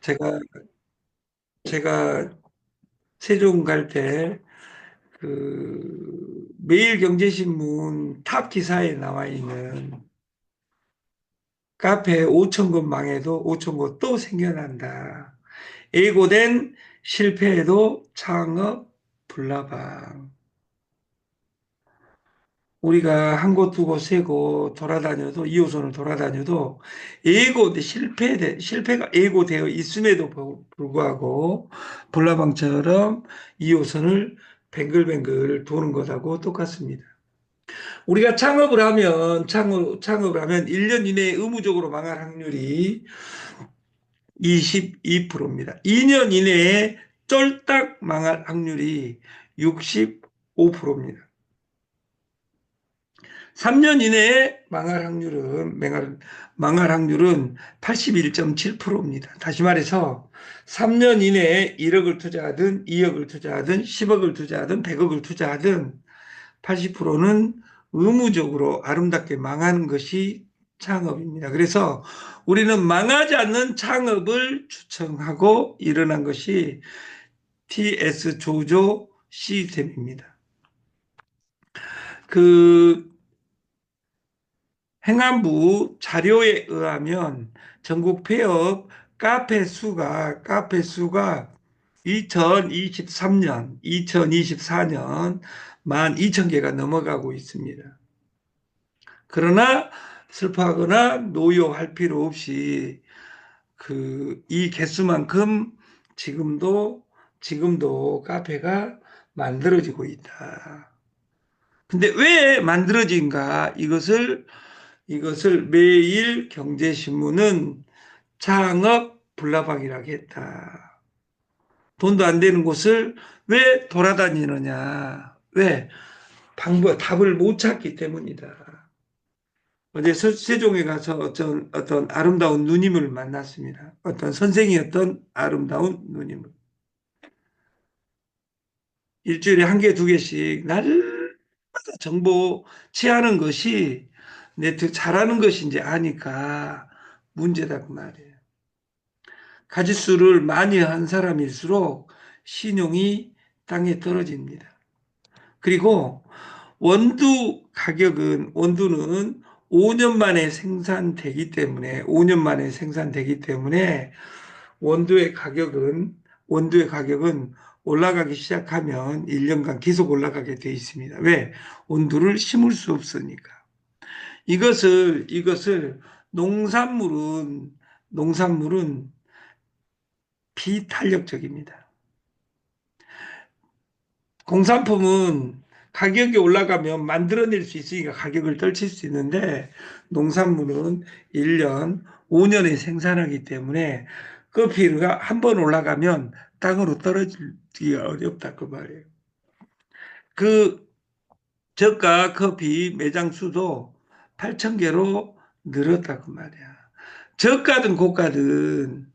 제가 제가 세종 갈 때 그 매일경제신문 탑 기사에 나와 있는 카페 5천 곳 망해도 5천 곳 또 생겨난다. 예고된 실패에도 창업 불나방. 우리가 한 곳, 두 곳, 세 곳 돌아다녀도, 2호선을 돌아다녀도 실패가 예고되어 있음에도 불구하고 불나방처럼 2호선을 뱅글뱅글 도는 것하고 똑같습니다. 우리가 창업을 하면 1년 이내에 의무적으로 망할 확률이 22%입니다. 2년 이내에 쫄딱 망할 확률이 65%입니다. 3년 이내에 망할 확률은 81.7%입니다. 다시 말해서 3년 이내에 1억을 투자하든 2억을 투자하든 10억을 투자하든 100억을 투자하든 80%는 의무적으로 아름답게 망하는 것이 창업입니다. 그래서 우리는 망하지 않는 창업을 추천하고 일어난 것이 TS 조조 시스템입니다. 그 행안부 자료에 의하면 전국 폐업 카페 수가 2023년, 2024년 12,000개가 넘어가고 있습니다. 그러나 슬퍼하거나 노여할 필요 없이 이 개수만큼 지금도 카페가 만들어지고 있다. 근데 왜 만들어진가? 이것을 매일 경제신문은 창업 불나방이라고 했다. 돈도 안 되는 곳을 왜 돌아다니느냐? 왜? 답을 못 찾기 때문이다. 어제 세종에 가서 어떤 아름다운 누님을 만났습니다. 어떤 선생이었던 아름다운 누님을. 일주일에 한 개, 두 개씩 날마다 정보 취하는 것이 네트 잘하는 것인지 아니까 문제다 그 말이에요. 가짓수를 많이 한 사람일수록 신용이 땅에 떨어집니다. 그리고 원두는 5년 만에 생산되기 때문에 원두의 가격은 원두의 가격은 올라가기 시작하면 1년간 계속 올라가게 돼 있습니다. 왜? 원두를 심을 수 없으니까. 이것을 농산물은 비탄력적입니다. 공산품은 가격이 올라가면 만들어낼 수 있으니까 가격을 떨칠 수 있는데 농산물은 1년, 5년에 생산하기 때문에 커피가 한 번 올라가면 땅으로 떨어지기 어렵다 그 말이에요. 그 저가 커피 매장 수도 8천 개로 늘었다 그 말이야. 저가든 고가든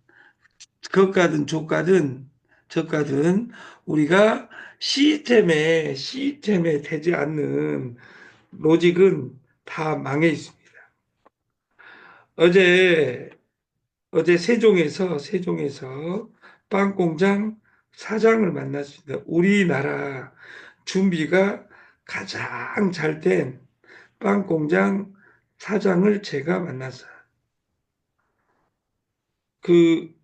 저가든 우리가 시스템에 되지 않는 로직은 다 망해 있습니다. 어제 세종에서 빵 공장 사장을 만났습니다. 우리나라 준비가 가장 잘 된 빵 공장 사장을 제가 만났어요. 그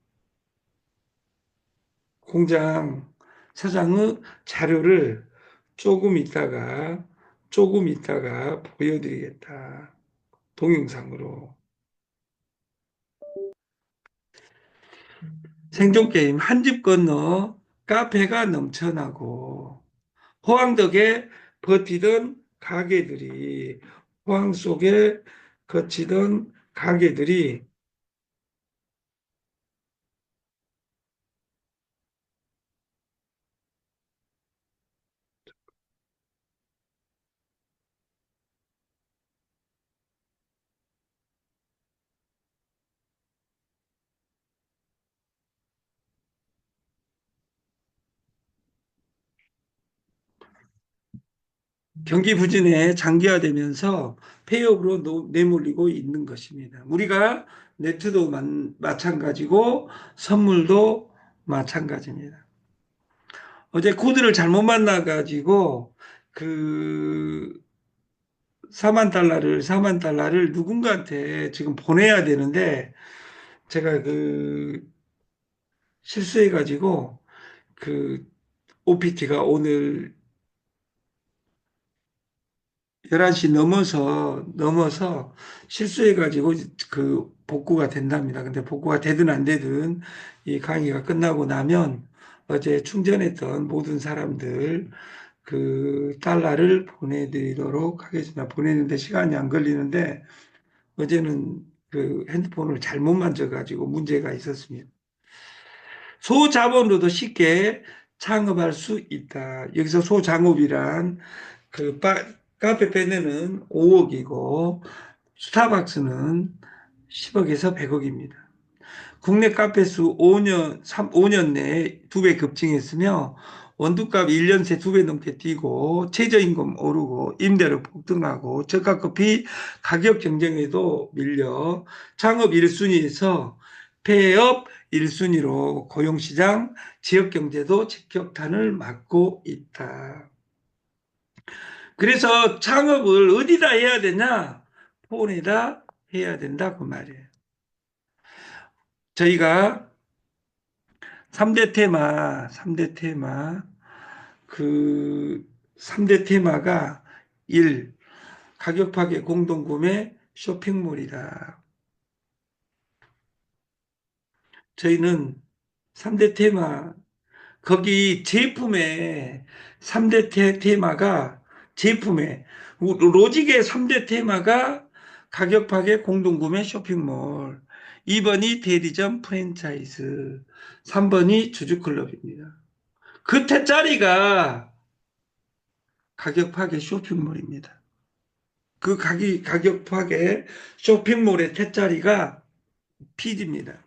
공장 사장의 자료를 조금 있다가 보여드리겠다. 동영상으로. 생존 게임 한 집 건너 카페가 넘쳐나고 호황덕에 버티던 가게들이 호황 속에 거치던 가게들이 경기 부진에 장기화되면서 폐역으로 내몰리고 있는 것입니다. 우리가 네트도 마찬가지고 선물도 마찬가지입니다. 어제 코드를 잘못 만나가지고 그 4만 달러를 누군가한테 지금 보내야 되는데 제가 그 실수해가지고 그 OPT가 오늘 11시 넘어서 실수해가지고 그 복구가 된답니다. 근데 복구가 되든 안 되든 이 강의가 끝나고 나면 어제 충전했던 모든 사람들 그 달러를 보내드리도록 하겠습니다. 보내는데 시간이 안 걸리는데 어제는 그 핸드폰을 잘못 만져가지고 문제가 있었습니다. 소자본으로도 쉽게 창업할 수 있다. 여기서 소장업이란 그 카페 베네는 5억이고 스타벅스는 10억에서 100억입니다. 국내 카페 수 5년 내에 2배 급증했으며 원두값 1년 새 2배 넘게 뛰고 최저임금 오르고 임대료 폭등하고 저가커피 가격 경쟁에도 밀려 창업 1순위에서 폐업 1순위로 고용시장 지역경제도 직격탄을 맞고 있다. 그래서 창업을 어디다 해야 되냐? 폰에다 해야 된다 그 말이에요. 저희가 3대 테마 그 3대 테마가 1. 가격 파괴 공동구매 쇼핑몰이다. 저희는 3대 테마 거기 제품에 3대 테마가 제품에 로직의 3대 테마가 가격 파괴 공동구매 쇼핑몰 2번이 대리점 프랜차이즈 3번이 주주클럽입니다. 그 태짜리가 가격 파괴 쇼핑몰입니다. 그 가격 파괴 쇼핑몰의 태짜리가 피지입니다.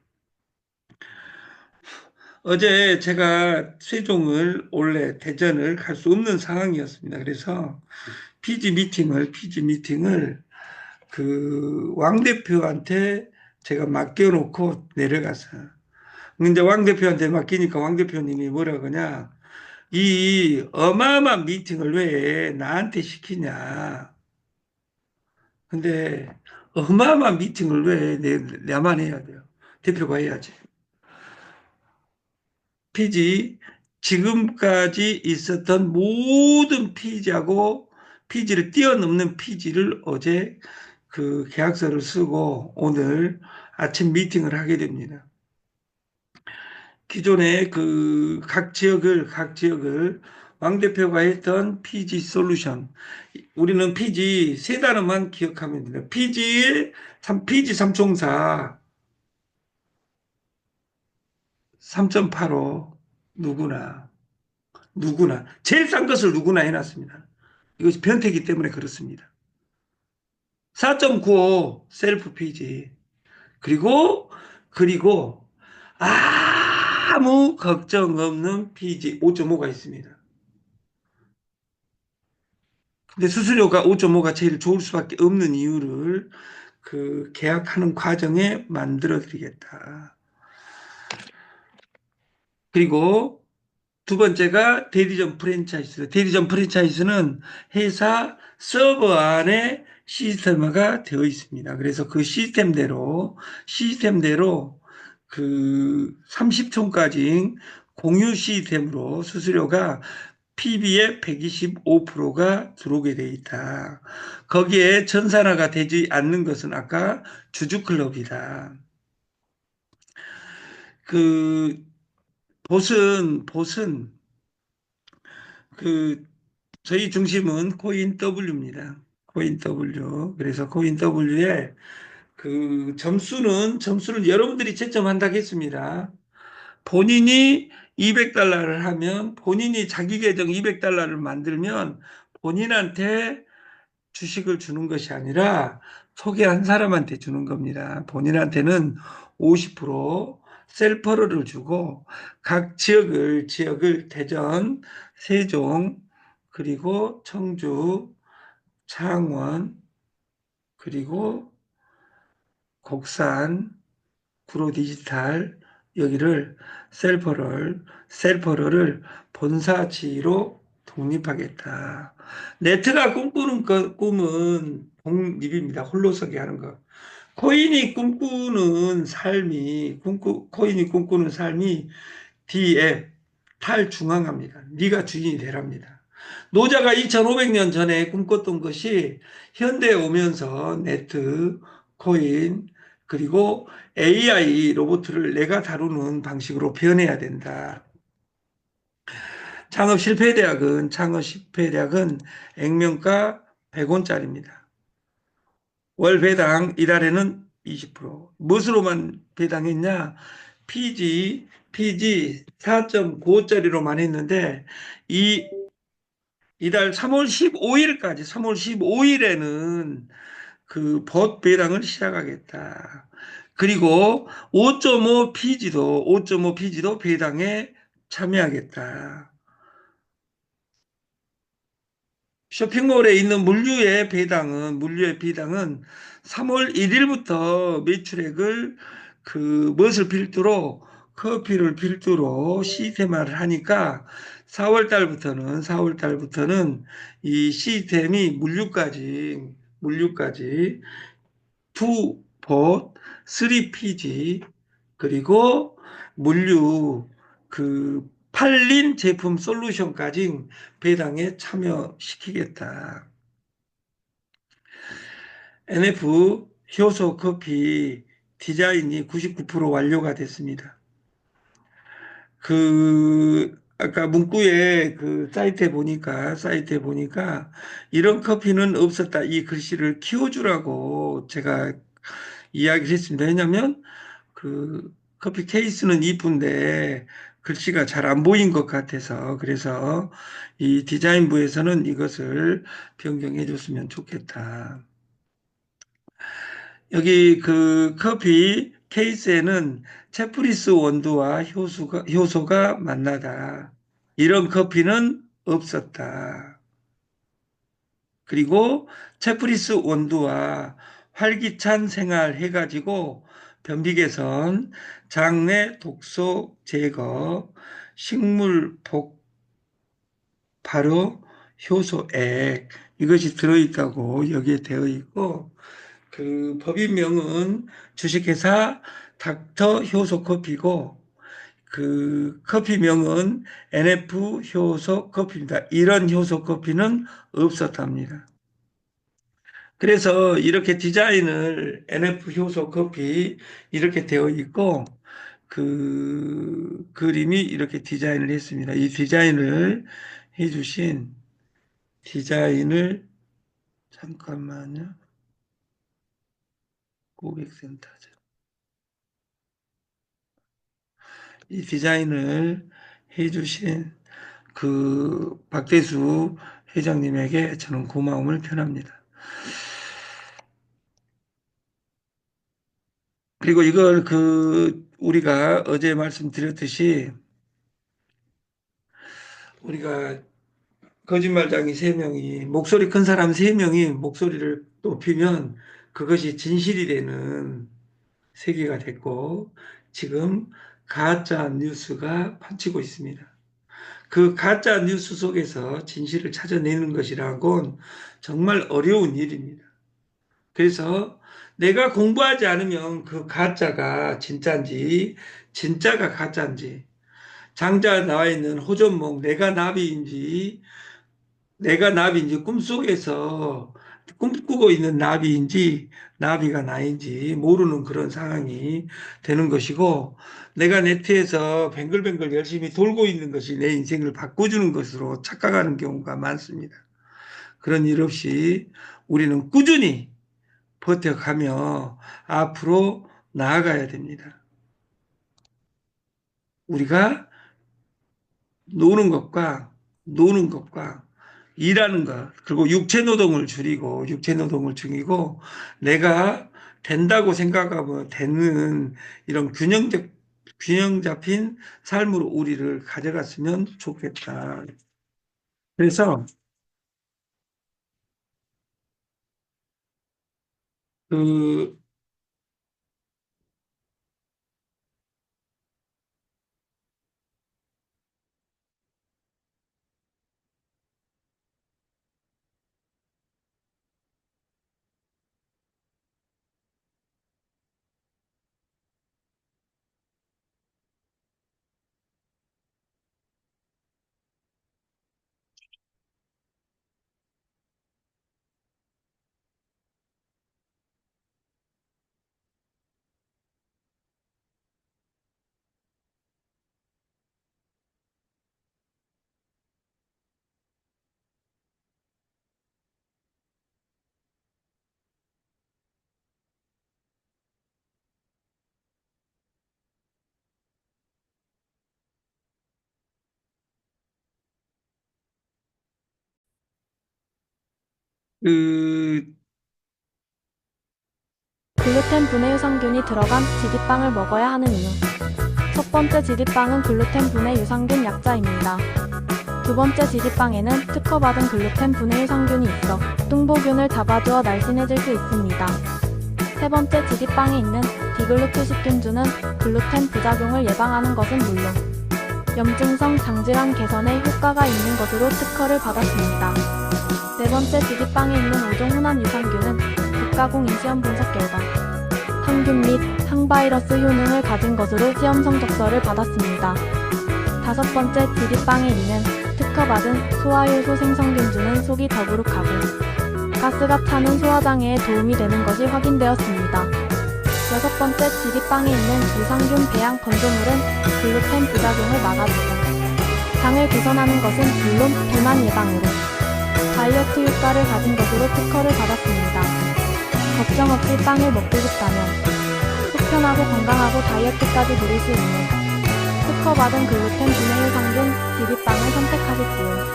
어제 제가 세종을 원래 대전을 갈 수 없는 상황이었습니다. 그래서 피지 미팅을 그 왕 대표한테 제가 맡겨놓고 내려갔어요. 근데 왕 대표한테 맡기니까 왕 대표님이 뭐라 그러냐? 이 어마어마한 미팅을 왜 나한테 시키냐? 근데 어마어마한 미팅을 왜 내만 해야 돼요? 대표가 해야지. 피지 지금까지 있었던 모든 피지하고 피지를 뛰어넘는 피지를 어제 그 계약서를 쓰고 오늘 아침 미팅을 하게 됩니다. 기존에 그 각 지역을 왕 대표가 했던 피지 솔루션 우리는 피지 세 단어만 기억하면 됩니다. 피지 삼총사 3.85 누구나 제일 싼 것을 누구나 해놨습니다. 이것이 변태기 때문에 그렇습니다. 4.95 셀프 피지 그리고 아무 걱정 없는 피지 5.5가 있습니다. 근데 수수료가 5.5가 제일 좋을 수밖에 없는 이유를 그 계약하는 과정에 만들어 드리겠다. 그리고 두 번째가 대리점 프랜차이즈. 대리점 프랜차이즈는 회사 서버 안에 시스템화가 되어 있습니다. 그래서 그 시스템대로 그 30촌까지 공유 시스템으로 수수료가 PB의 125%가 들어오게 돼 있다. 거기에 전산화가 되지 않는 것은 아까 주주클럽이다. 그 보슨 그 저희 중심은 코인 W입니다. 코인 W. 그래서 코인 W에 그 점수를 여러분들이 채점한다겠습니다. 본인이 200달러를 하면 본인이 자기 계정 200달러를 만들면 본인한테 주식을 주는 것이 아니라 소개한 사람한테 주는 겁니다. 본인한테는 50% 셀퍼를 주고 각 지역을 대전, 세종, 그리고 청주, 창원, 그리고 곡산, 구로디지털 여기를 셀퍼를 본사지로 독립하겠다. 네트가 꿈꾸는 꿈은 독립입니다. 홀로서기 하는 거. 코인이 꿈꾸는 삶이 D앱 탈중앙합니다. 네가 주인이 되랍니다. 노자가 2500년 전에 꿈꿨던 것이 현대에 오면서 네트, 코인, 그리고 AI 로봇을 내가 다루는 방식으로 변해야 된다. 창업 실패대학은 액면가 100원짜리입니다. 월 배당 이달에는 20%. 무엇으로만 배당했냐? PG 4.95짜리로만 했는데 이달 3월 15일에는 그 법 배당을 시작하겠다. 그리고 5.5 PG도 배당에 참여하겠다. 쇼핑몰에 있는 물류의 배당은 3월 1일부터 매출액을 무엇을 필두로 커피를 필두로 시스템화를 하니까 4월 달부터는 이 시스템이 물류까지 2봇, 3PG 그리고 물류 팔린 제품 솔루션까지 배당에 참여시키겠다. NF 효소 커피 디자인이 99% 완료가 됐습니다. 아까 문구에 사이트에 보니까 이런 커피는 없었다. 이 글씨를 키워주라고 제가 이야기를 했습니다. 왜냐하면 커피 케이스는 이쁜데 글씨가 잘 안 보인 것 같아서 그래서 이 디자인부에서는 이것을 변경해 줬으면 좋겠다. 여기 커피 케이스에는 체프리스 원두와 효소가 만나다. 이런 커피는 없었다. 그리고 체프리스 원두와 활기찬 생활 해가지고 변비 개선, 장내 독소 제거, 식물 발효 효소액 이것이 들어있다고 여기에 되어 있고 법인명은 주식회사 닥터 효소 커피고 커피명은 NF 효소 커피입니다. 이런 효소 커피는 없었답니다. 그래서 이렇게 디자인을 NF 효소 커피 이렇게 되어 있고 그림이 이렇게 디자인을 했습니다. 이 해주신 디자인을 잠깐만요. 고객센터죠. 이 디자인을 해주신 박대수 회장님에게 저는 고마움을 표합니다. 그리고 이걸 우리가 어제 말씀드렸듯이 우리가 거짓말쟁이 3명이 목소리 큰 사람 3명이 목소리를 높이면 그것이 진실이 되는 세계가 됐고 지금 가짜 뉴스가 판치고 있습니다. 그 가짜 뉴스 속에서 진실을 찾아내는 것이라곤 정말 어려운 일입니다. 그래서 내가 공부하지 않으면 그 가짜가 진짜인지 진짜가 가짜인지 장자 나와 있는 호전몽 내가 나비인지 꿈속에서 꿈꾸고 있는 나비인지 나비가 나인지 모르는 그런 상황이 되는 것이고 내가 네트에서 뱅글뱅글 열심히 돌고 있는 것이 내 인생을 바꿔주는 것으로 착각하는 경우가 많습니다. 그런 일 없이 우리는 꾸준히 버텨가며 앞으로 나아가야 됩니다. 우리가 노는 것과 일하는 것, 그리고 육체 노동을 줄이고 내가 된다고 생각하면 되는 이런 균형 잡힌 삶으로 우리를 가져갔으면 좋겠다. 그래서 그, 그, 글루텐 분해 유산균이 들어간 지디빵을 먹어야 하는 이유. 첫 번째 지디빵은 글루텐 분해 유산균 약자입니다. 두 번째 지디빵에는 특허받은 글루텐 분해 유산균이 있어 뚱보균을 잡아주어 날씬해질 수 있습니다. 세 번째 지디빵에 있는 디글루티식균주는 글루텐 부작용을 예방하는 것은 물론 염증성 장질환 개선에 효과가 있는 것으로 특허를 받았습니다. 네 번째 지디빵에 있는 5종 혼합 유산균은 국가공인 시험 분석 결과 항균 및 항바이러스 효능을 가진 것으로 시험 성적서를 받았습니다. 다섯 번째 지디빵에 있는 특허받은 소화효소 생성균주는 속이 더부룩하고 가스가 차는 소화장애에 도움이 되는 것이 확인되었습니다. 여섯 번째 지디빵에 있는 유산균 배양 건조물은 글루텐 부작용을 막아주고 장을 개선하는 것은 물론 비만 예방으로 다이어트 효과를 가진 것으로 특허를 받았습니다. 걱정 없이 빵을 먹고 싶다면 속 편하고 건강하고 다이어트까지 누릴 수 있는 특허받은 글루텐 분해 유산균 지디빵을 선택하십시오.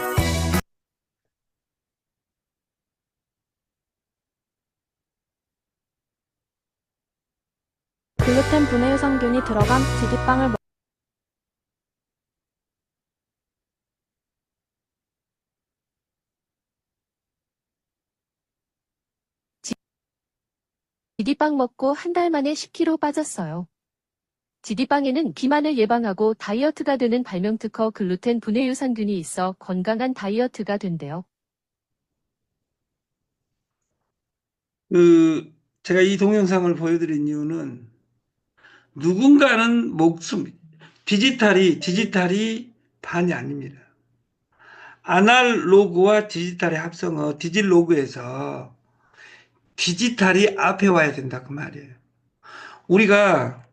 글루텐 분해 유산균이 들어간 지디빵을 지디빵 먹고 한 달 만에 10kg 빠졌어요. 지디빵에는 비만을 예방하고 다이어트가 되는 발명 특허 글루텐 분해 유산균이 있어 건강한 다이어트가 된대요. 그, 제가 이 동영상을 보여드린 이유는 누군가는 디지털이 반이 아닙니다. 아날로그와 디지털의 합성어, 디지로그에서 디지털이 앞에 와야 된다, 그 말이에요. 우리가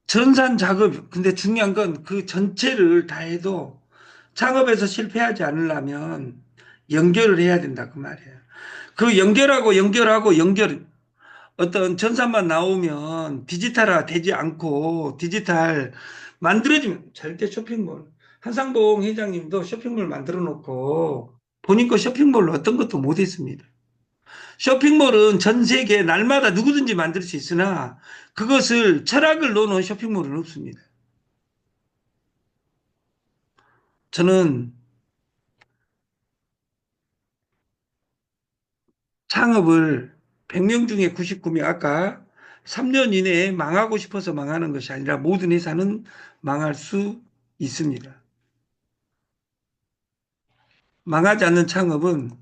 전산 작업, 근데 중요한 건 그 전체를 다 해도 창업에서 실패하지 않으려면 연결을 해야 된다, 그 말이에요. 그 어떤 전산만 나오면 디지털화 되지 않고 디지털 만들어지면 절대 쇼핑몰. 한상봉 회장님도 쇼핑몰 만들어 놓고 본인 거 쇼핑몰로 어떤 것도 못 했습니다. 쇼핑몰은 전 세계 날마다 누구든지 만들 수 있으나 그것을 철학을 넣어놓은 쇼핑몰은 없습니다. 저는 창업을 100명 중에 99명, 아까 3년 이내에 망하고 싶어서 망하는 것이 아니라 모든 회사는 망할 수 있습니다. 망하지 않는 창업은,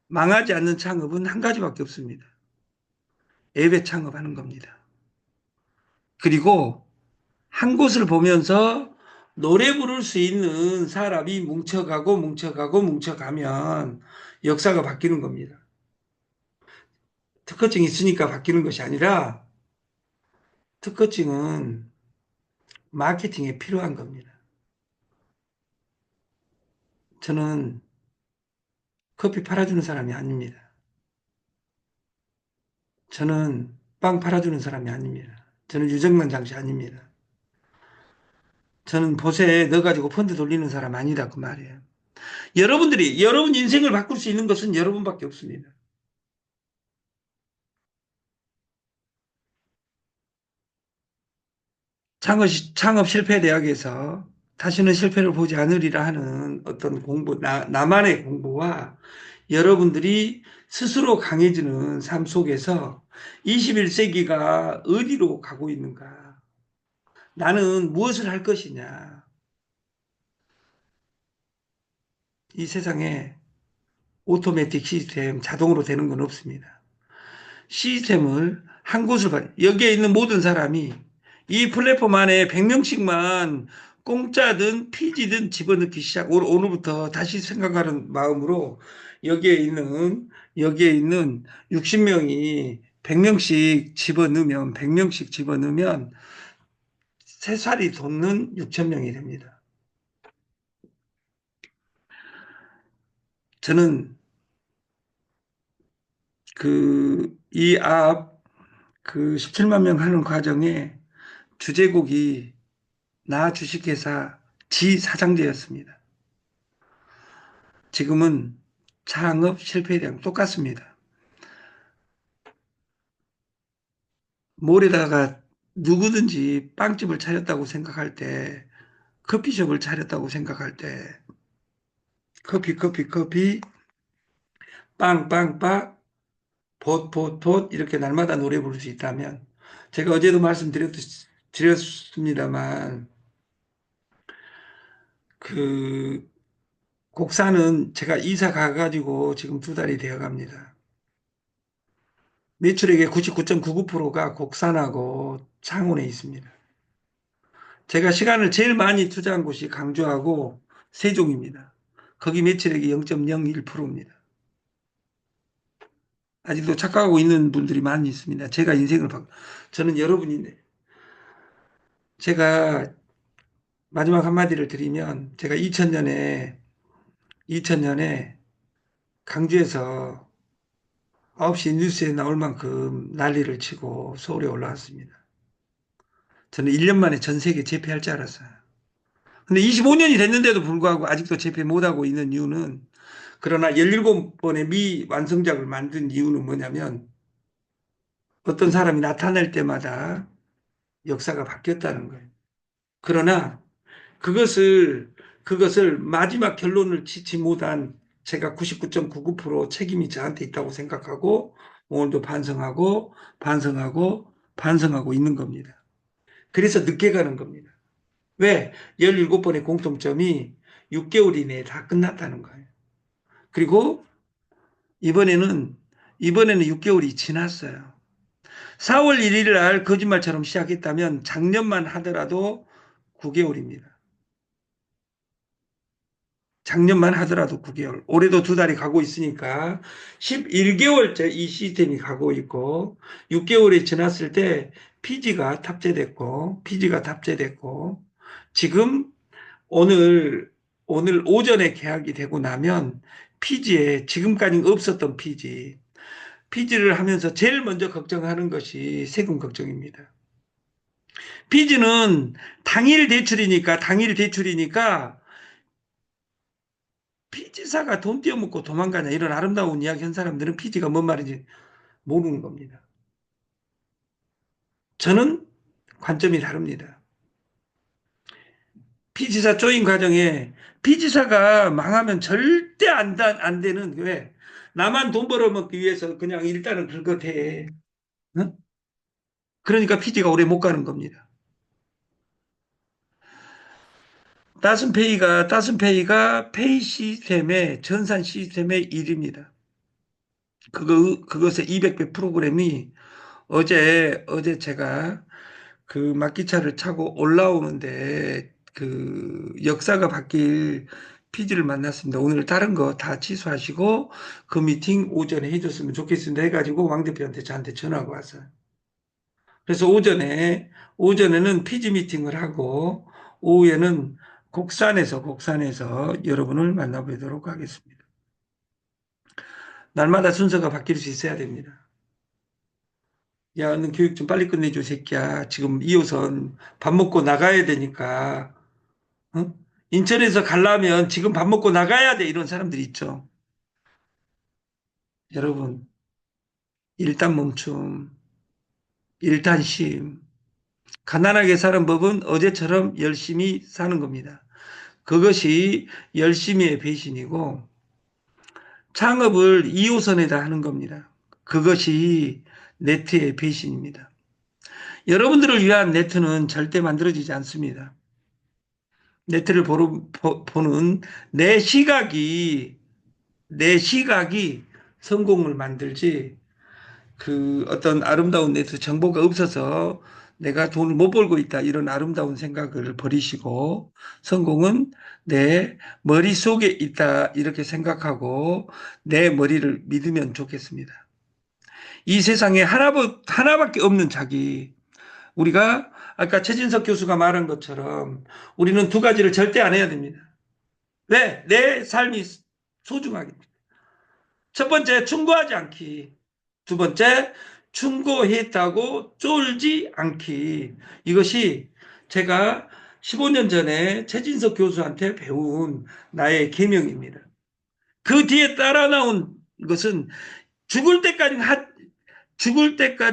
망하지 않는 창업은 한 가지밖에 없습니다. 예배 창업하는 겁니다. 그리고 한 곳을 보면서 노래 부를 수 있는 사람이 뭉쳐가면 역사가 바뀌는 겁니다. 특허증이 있으니까 바뀌는 것이 아니라 특허증은 마케팅에 필요한 겁니다. 저는 커피 팔아주는 사람이 아닙니다. 저는 빵 팔아주는 사람이 아닙니다. 저는 유정란 장씨 아닙니다. 저는 보세 넣어가지고 펀드 돌리는 사람 아니다 그 말이에요. 여러분 인생을 바꿀 수 있는 것은 여러분밖에 없습니다. 창업 실패 대학에서 다시는 실패를 보지 않으리라 하는 어떤 공부, 나만의 공부와 여러분들이 스스로 강해지는 삶 속에서 21세기가 어디로 가고 있는가? 나는 무엇을 할 것이냐? 이 세상에 오토매틱 시스템, 자동으로 되는 건 없습니다. 시스템을 한 곳을 여기에 있는 모든 사람이 이 플랫폼 안에 100명씩만 공짜든 피지든 집어넣기 시작. 오늘부터 다시 생각하는 마음으로 여기에 있는 60명이 100명씩 집어넣으면 100명씩 집어넣으면 세 살이 돋는 6,000명이 됩니다. 저는 이 17만 명 하는 과정에 주제곡이 나 주식회사 지 사장제였습니다. 지금은 창업 실패량 똑같습니다. 몰에다가 누구든지 빵집을 차렸다고 생각할 때, 커피숍을 차렸다고 생각할 때, 커피, 빵, 봇, 이렇게 날마다 노래 부를 수 있다면, 제가 어제도 말씀드렸습니다만, 그, 곡사는 제가 이사 가가지고 지금 2달이 되어 갑니다. 매출액의 99.99%가 곡산하고 창원에 있습니다. 제가 시간을 제일 많이 투자한 곳이 강주하고 세종입니다. 거기 매출액이 0.01%입니다. 아직도 착각하고 있는 분들이 많이 있습니다. 저는 여러분인데, 제가 마지막 한마디를 드리면, 제가 2000년에 강주에서 9시 뉴스에 나올 만큼 난리를 치고 서울에 올라왔습니다. 저는 1년 만에 전 세계 재패할 줄 알았어요. 근데 25년이 됐는데도 불구하고 아직도 재패 못하고 있는 이유는, 그러나 17번의 미완성작을 만든 이유는 뭐냐면, 어떤 사람이 나타날 때마다 역사가 바뀌었다는 거예요. 그러나 그것을 마지막 결론을 짓지 못한 제가 99.99% 책임이 저한테 있다고 생각하고, 오늘도 반성하고 있는 겁니다. 그래서 늦게 가는 겁니다. 왜? 17번의 공통점이 6개월 이내에 다 끝났다는 거예요. 그리고 이번에는 6개월이 지났어요. 4월 1일 날 거짓말처럼 시작했다면 작년만 하더라도 9개월입니다. 작년만 하더라도 9개월. 올해도 2달이 가고 있으니까 11개월째 이 시스템이 가고 있고, 6개월이 지났을 때 PG가 탑재됐고, 지금 오늘 오전에 계약이 되고 나면 PG에 지금까지 없었던 PG를 하면서 제일 먼저 걱정하는 것이 세금 걱정입니다. PG는 당일 대출이니까 피지사가 돈 떼어먹고 도망가냐, 이런 아름다운 이야기 한 사람들은 피지가 뭔 말인지 모르는 겁니다. 저는 관점이 다릅니다. 피지사 조인 과정에 피지사가 망하면 절대 안 되는, 왜? 나만 돈 벌어먹기 위해서 그냥 일단은 긁어대. 어? 그러니까 피지가 오래 못 가는 겁니다. 따슨페이가 페이 시스템의 전산 시스템의 일입니다. 그것의 200배 프로그램이 어제 제가 그 막기차를 차고 올라오는데 그 역사가 바뀔 PG를 만났습니다. 오늘 다른 거 다 취소하시고 그 미팅 오전에 해줬으면 좋겠습니다 해가지고 왕 대표한테 저한테 전화가 왔어요. 그래서 오전에는 PG 미팅을 하고 오후에는 곡산에서 여러분을 만나보도록 하겠습니다. 날마다 순서가 바뀔 수 있어야 됩니다. 야, 얼른 교육 좀 빨리 끝내줘, 새끼야. 지금 2호선 밥 먹고 나가야 되니까, 어? 인천에서 가려면 지금 밥 먹고 나가야 돼. 이런 사람들이 있죠. 여러분, 일단 멈춤, 일단 쉼. 가난하게 사는 법은 어제처럼 열심히 사는 겁니다. 그것이 열심히의 배신이고, 창업을 2호선에다 하는 겁니다. 그것이 네트의 배신입니다. 여러분들을 위한 네트는 절대 만들어지지 않습니다. 네트를 보는 내 시각이 성공을 만들지, 그 어떤 아름다운 네트 정보가 없어서 내가 돈을 못 벌고 있다, 이런 아름다운 생각을 버리시고 성공은 내 머릿속에 있다, 이렇게 생각하고 내 머리를 믿으면 좋겠습니다. 이 세상에 하나밖에 없는 자기, 우리가 아까 최진석 교수가 말한 것처럼 우리는 두 가지를 절대 안 해야 됩니다. 왜? 내 삶이 소중하기 때문에. 첫 번째, 충고하지 않기. 두 번째, 충고했다고 쫄지 않기. 이것이 제가 15년 전에 최진석 교수한테 배운 나의 계명입니다. 그 뒤에 따라 나온 것은 죽을 때까지